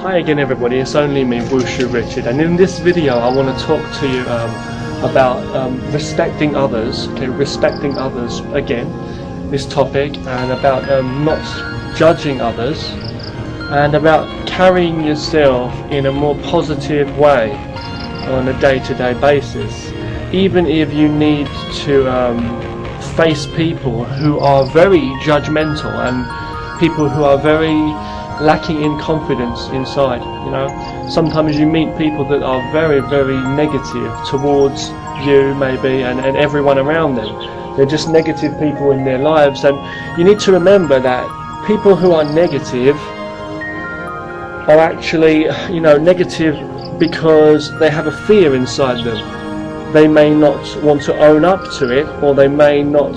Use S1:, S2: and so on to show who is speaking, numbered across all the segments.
S1: Hi again everybody, it's only me, Wushu Richard, and in this video I want to talk to you about respecting others, respecting others again, this topic, and about not judging others, and about carrying yourself in a more positive way on a day-to-day basis, even if you need to face people who are very judgmental and people who are very lacking in confidence inside. You know, sometimes you meet people that are very, very negative towards you, maybe, and everyone around them. They're just negative people in their lives, and you need to remember that people who are negative are actually, you know, negative because they have a fear inside them. They may not want to own up to it, or they may not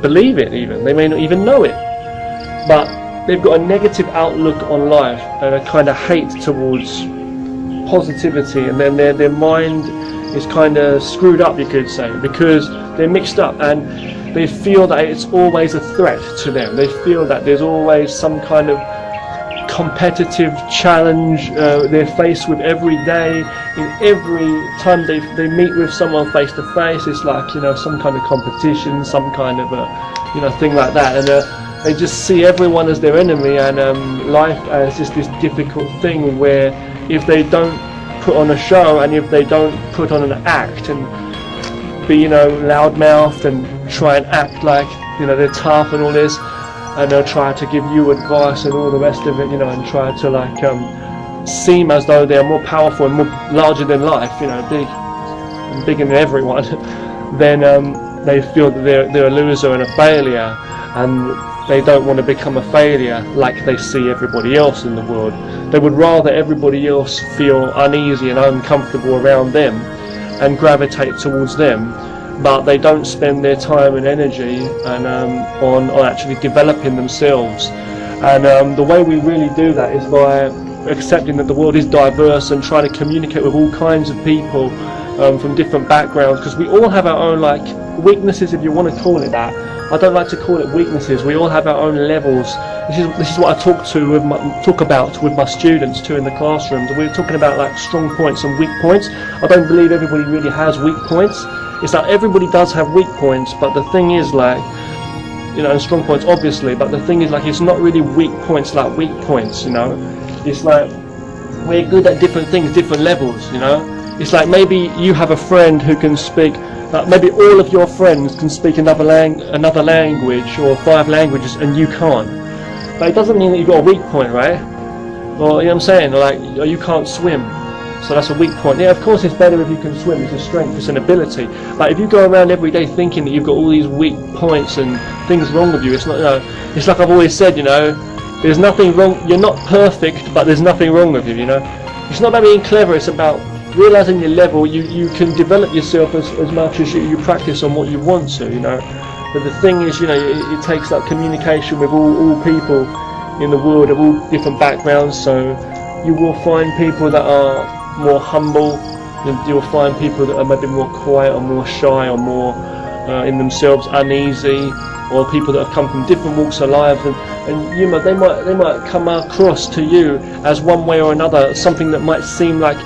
S1: believe it even. They may not even know it. But they've got a negative outlook on life and a kind of hate towards positivity, and then their mind is kind of screwed up, you could say, because they're mixed up and they feel that it's always a threat to them. They feel that there's always some kind of competitive challenge they're faced with every day. In every time they meet with someone face to face, it's like, you know, some kind of competition, some kind of a, you know, thing like that, and they just see everyone as their enemy, and life as just this difficult thing where if they don't put on a show and if they don't put on an act and be, you know, loudmouthed and try and act like, you know, they're tough and all this, and they'll try to give you advice and all the rest of it, you know, and try to like seem as though they're more powerful and more larger than life, you know, bigger than everyone, then they feel that they're a loser and a failure, and they don't want to become a failure like they see everybody else in the world. They would rather everybody else feel uneasy and uncomfortable around them and gravitate towards them, but they don't spend their time and energy and on actually developing themselves. And the way we really do that is by accepting that the world is diverse and trying to communicate with all kinds of people from different backgrounds, because we all have our own like weaknesses, if you want to call it that. I don't like to call it weaknesses. We all have our own levels. This is what I talk about with my students too in the classrooms. We're talking about like strong points and weak points. I don't believe everybody really has weak points. It's like everybody does have weak points, but the thing is, like, you know, and strong points obviously, but the thing is, like, it's not really weak points like weak points, you know. It's like we're good at different things, different levels, you know. It's like maybe you have a friend who can speak, maybe all of your friends can speak another language or 5 languages and you can't. But it doesn't mean that you've got a weak point, right? Or, you know what I'm saying? Like, you can't swim, so that's a weak point. Yeah, of course it's better if you can swim. It's a strength, it's an ability. But if you go around every day thinking that you've got all these weak points and things wrong with you, it's not, you know, it's like I've always said, you know, there's nothing wrong. You're not perfect, but there's nothing wrong with you, you know. It's not about being clever, it's about realizing your level. You can develop yourself as much as you practice on what you want to, you know. But the thing is, you know, it takes that communication with all people in the world of all different backgrounds. So you will find people that are more humble, you'll find people that are maybe more quiet or more shy or more in themselves uneasy, or people that have come from different walks of life, and you know, they might come across to you as one way or another something that might seem like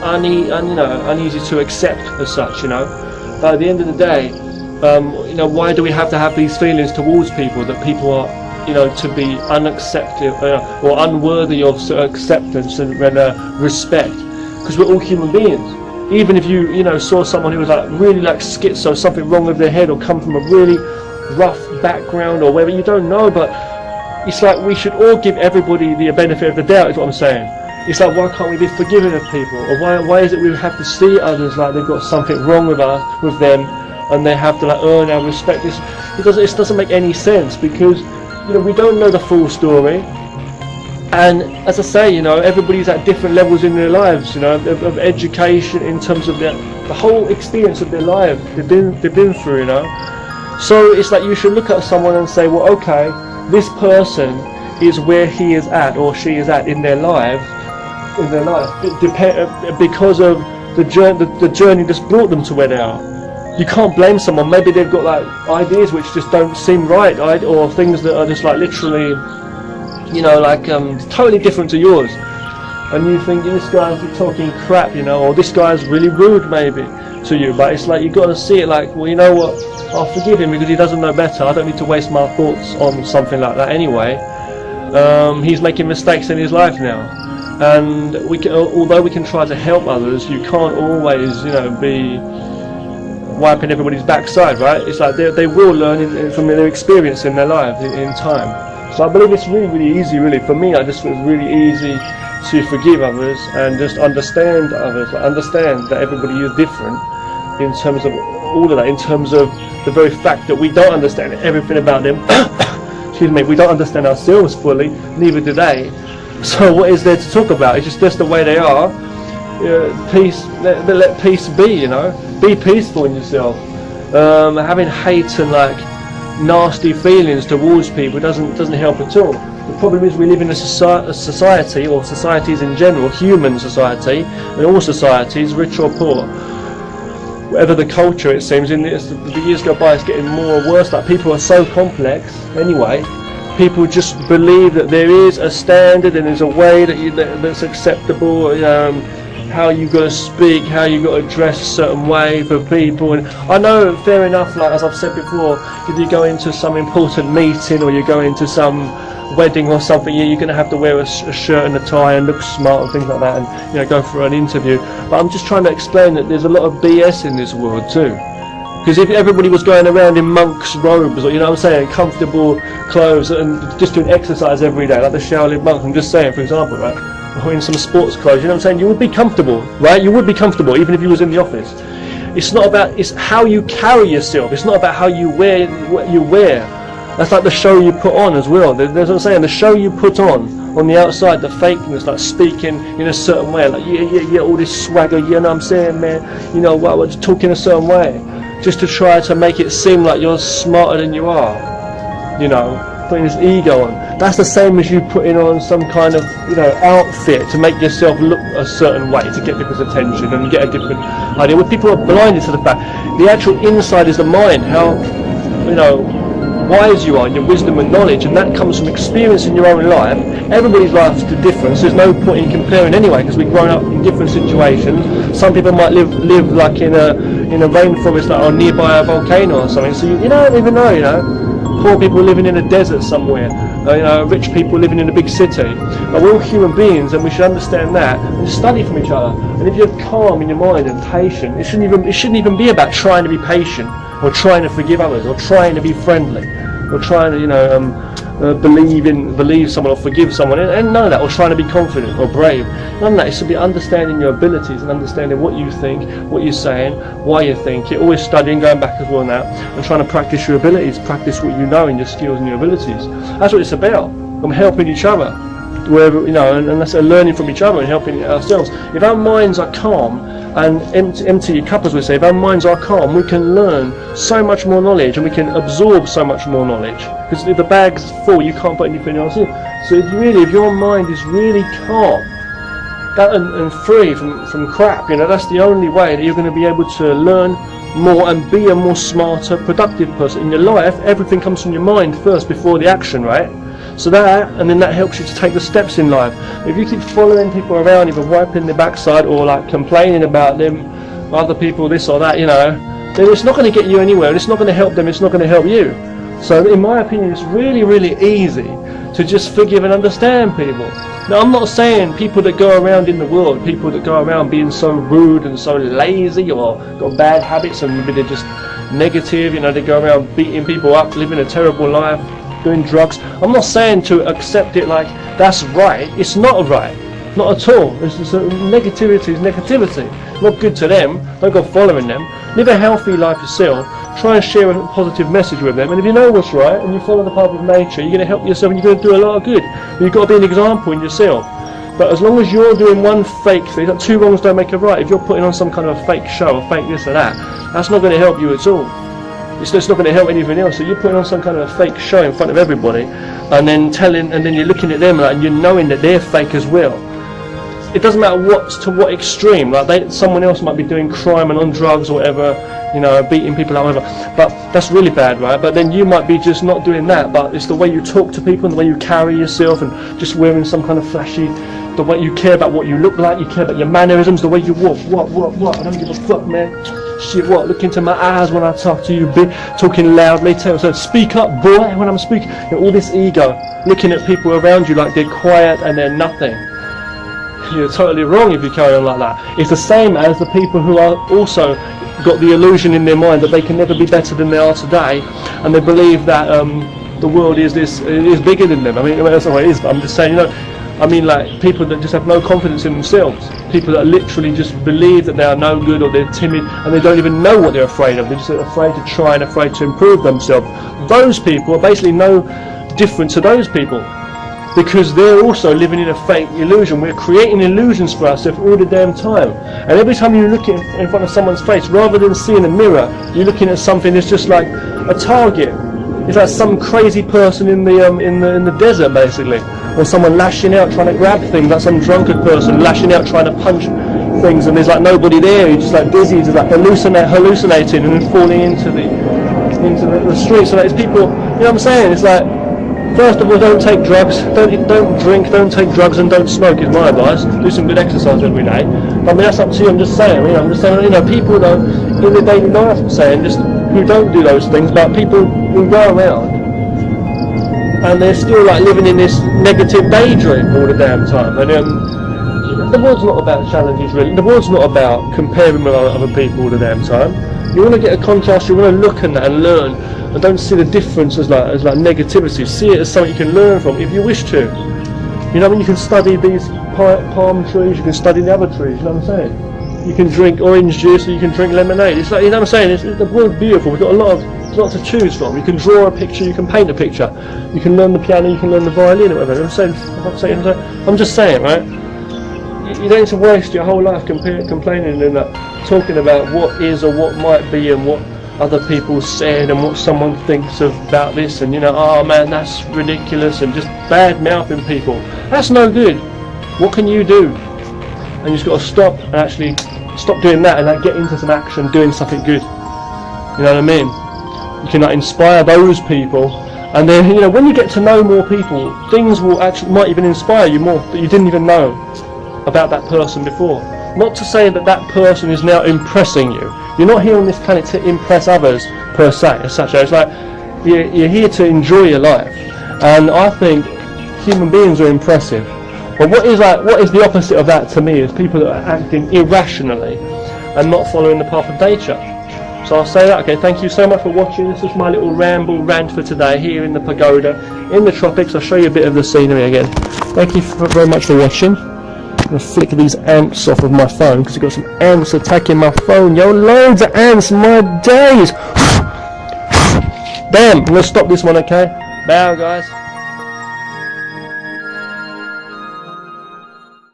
S1: uneasy to accept as such, you know. But at the end of the day, you know, why do we have to have these feelings towards people that people are, you know, to be unaccepted or unworthy of acceptance and respect? Because we're all human beings. Even if you know, saw someone who was like really like schizo, something wrong with their head, or come from a really rough background or whatever, you don't know, but it's like we should all give everybody the benefit of the doubt, is what I'm saying. It's like, why can't we be forgiving of people? Or why is it we have to see others like they've got something wrong with us, with them, and they have to like earn our respect? It doesn't make any sense, because, you know, we don't know the full story. And as I say, you know, everybody's at different levels in their lives, you know, of education, in terms of the whole experience of their life they've been through, you know. So it's like you should look at someone and say, well, okay, this person is where he is at or she is at in their life, because of the journey that's brought them to where they are. You can't blame someone. Maybe they've got like ideas which just don't seem right, or things that are just like literally, you know, like totally different to yours. and you think this guy's talking crap, you know, or this guy's really rude maybe to you, but it's like, you've got to see it like, well, you know what, I'll forgive him because he doesn't know better. I don't need to waste my thoughts on something like that anyway. He's making mistakes in his life now, and although we can try to help others, you can't always, you know, be wiping everybody's backside, right? It's like they will learn from their experience in their lives in time. So I believe it's really, really easy, really. For me, I just feel it's really easy to forgive others and just understand others, understand that everybody is different in terms of all of that, in terms of the very fact that we don't understand everything about them. Excuse me, we don't understand ourselves fully, neither do they. So what is there to talk about? It's just the way they are. Peace, let peace be, you know. Be peaceful in yourself. Having hate and like nasty feelings towards people doesn't help at all. The problem is we live in a society, or societies in general, human society, and all societies, rich or poor. Whatever the culture, it seems, the years go by, it's getting more worse. Like, people are so complex anyway. People just believe that there is a standard and there's a way that's acceptable. How you got to speak, how you got to dress a certain way for people. And I know, fair enough, like as I've said before, if you go into some important meeting or you go into some wedding or something, you're going to have to wear a shirt and a tie and look smart and things like that, and, you know, go for an interview. But I'm just trying to explain that there's a lot of BS in this world too. Because if everybody was going around in monk's robes, or, you know what I'm saying, comfortable clothes, and just doing exercise every day, like the Shaolin monks, I'm just saying, for example, right? Or in some sports clothes, you know what I'm saying, you would be comfortable, right? You would be comfortable even if you was in the office. It's not about, it's how you carry yourself. It's not about how you wear what you wear. That's like the show you put on as well. There's what I'm saying, the show you put on the outside, the fakeness, like speaking in a certain way, like yeah, all this swagger, you know what I'm saying, man, you know, talking a certain way, just to try to make it seem like you're smarter than you are, you know, putting this ego on. That's the same as you putting on some kind of, you know, outfit to make yourself look a certain way, to get people's attention and get a different idea. When people are blinded to the fact, the actual inside is the mind, how, you know, wise you are, your wisdom and knowledge, and that comes from experience in your own life. Everybody's life is different, so there's no point in comparing anyway, because we've grown up in different situations. Some people might live like in a rainforest, like, or nearby a volcano or something, so you don't even know, you know. Poor people living in a desert somewhere, you know, rich people living in a big city. But we're all human beings, and we should understand that and just study from each other. And if you're calm in your mind and patient, it shouldn't even be about trying to be patient, or trying to forgive others, or trying to be friendly, or trying to, you know, believe someone or forgive someone, and none of that, or trying to be confident or brave. None of that. It should be understanding your abilities and understanding what you think, what you're saying, why you think it. Always studying, going back as well now, and trying to practice your abilities, practice what you know and your skills and your abilities. That's what it's about. I'm helping each other, wherever, you know, and that's learning from each other and helping ourselves. If our minds are calm and empty your cup, as we say, if our minds are calm, we can learn so much more knowledge, and we can absorb so much more knowledge. Because if the bag's full, you can't put anything else in. So if your mind is really calm and free from crap, you know, that's the only way that you're going to be able to learn more and be a more smarter, productive person. In your life, everything comes from your mind first before the action, right? So and then that helps you to take the steps in life. If you keep following people around, either wiping their backside or like complaining about them, other people, this or that, you know, then it's not going to get you anywhere. It's not going to help them. It's not going to help you. So in my opinion, it's really, really easy to just forgive and understand people. Now, I'm not saying people that go around in the world, people that go around being so rude and so lazy, or got bad habits, and maybe they're just negative, you know, they go around beating people up, living a terrible life, doing drugs. I'm not saying to accept it like that's right. It's not right. Not at all. It's just negativity is negativity. Not good to them. Don't go following them. Live a healthy life yourself. Try and share a positive message with them. And if you know what's right and you follow the path of nature, you're going to help yourself and you're going to do a lot of good. But you've got to be an example in yourself. But as long as you're doing one fake thing, like two wrongs don't make a right. If you're putting on some kind of a fake show or fake this or that, that's not going to help you at all. It's just not going to help anything else. So you're putting on some kind of a fake show in front of everybody, and then you're looking at them like, and you're knowing that they're fake as well. It doesn't matter to what extreme. Like someone else might be doing crime and on drugs or whatever, you know, beating people up, whatever. But that's really bad, right? But then you might be just not doing that. But it's the way you talk to people and the way you carry yourself, and just wearing some kind of flashy the way you care about what you look like, you care about your mannerisms, the way you walk. What? I don't give a fuck, man. Shit, what? Look into my eyes when I talk to you, talking loudly. So speak up, boy, when I'm speaking. You know, all this ego, looking at people around you like they're quiet and they're nothing. You're totally wrong if you carry on like that. It's the same as the people who are also got the illusion in their mind that they can never be better than they are today, and they believe that the world is bigger than them. I mean, that's not what it is, but I'm just saying, you know, I mean, like people that just have no confidence in themselves, people that literally just believe that they are no good or they're timid and they don't even know what they're afraid of. They're just afraid to try and afraid to improve themselves. Those people are basically no different to those people, because they're also living in a fake illusion. We're creating illusions for ourselves all the damn time. And every time you look in front of someone's face, rather than seeing a mirror, you're looking at something that's just like a target. It's like some crazy person in the desert, basically, or someone lashing out trying to grab things, like some drunkard person lashing out trying to punch things, and there's like nobody there. You're just like dizzy, just like hallucinating, and then falling into the streets. So like, it's people. You know what I'm saying? It's like, first of all, don't take drugs, don't drink, don't take drugs, and don't smoke is my advice. Do some good exercise every day. But I mean, that's up to you. I'm just saying. You know, I'm just saying. You know, people though in the daily life, I'm saying, just who don't do those things, but people who go around and they're still like living in this negative daydream all the damn time. And the world's not about challenges, really. The world's not about comparing with other people all the damn time. You want to get a contrast. You want to look at that and learn. And don't see the difference as like negativity. See it as something you can learn from if you wish to. You know, I mean, you can study these palm trees, you can study the other trees. You know what I'm saying? You can drink orange juice, or you can drink lemonade. It's like, you know what I'm saying? The world's beautiful. We've got a lot to choose from. You can draw a picture, you can paint a picture, you can learn the piano, you can learn the violin, or whatever. I'm just saying, right? You don't need to waste your whole life complaining and talking about what is or what might be and what other people said and what someone thinks about this, and you know, oh man, that's ridiculous, and just bad mouthing people. That's no good. What can you do? And you just got to stop and actually stop doing that and like get into some action, doing something good. You know what I mean? You can like inspire those people, and then, you know, when you get to know more people, things will actually might even inspire you more that you didn't even know about that person before. Not to say that that person is now impressing you. You're not here on this planet to impress others per se, as such. It's like you're here to enjoy your life, and I think human beings are impressive. But what is the opposite of that to me is people that are acting irrationally and not following the path of nature. So I'll say that. Okay, thank you so much for watching. This is my little rant for today here in the pagoda in the tropics. I'll show you a bit of the scenery again. Thank you very much for watching. I'm going to flick these ants off of my phone because I've got some ants attacking my phone. Yo, loads of ants, my days. Damn, I'm going to stop this one, okay? Bye, guys.